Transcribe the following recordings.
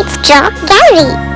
Let's draw gallery.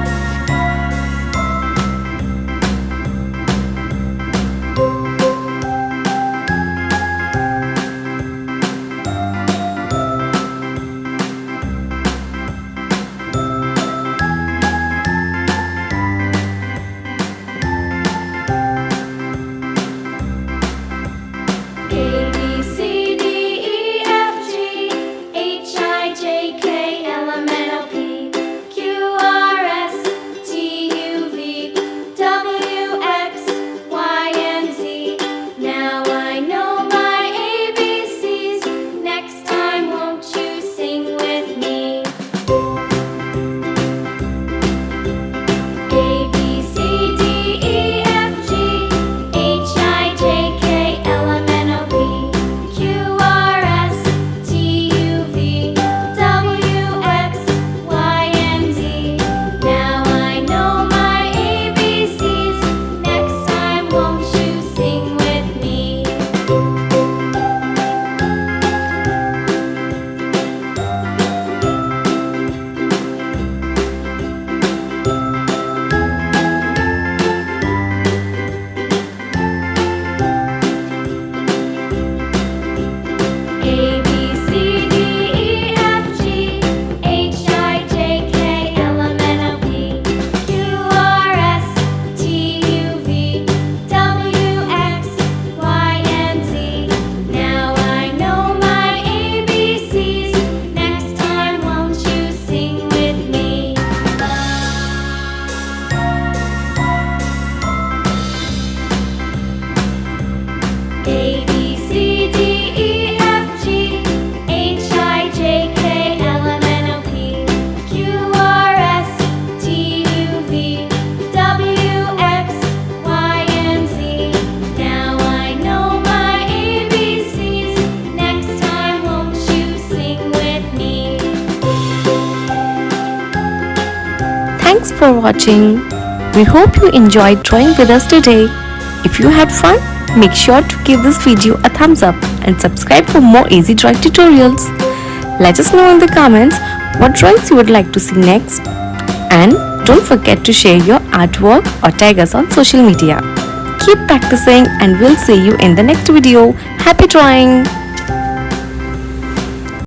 Thanks for watching. We hope you enjoyed drawing with us today. If you had fun, make sure to give this video a thumbs up and subscribe for more easy drawing tutorials. Let us know in the comments what drawings you would like to see next. And don't forget to share your artwork or tag us on social media. Keep practicing and we'll see you in the next video. Happy drawing!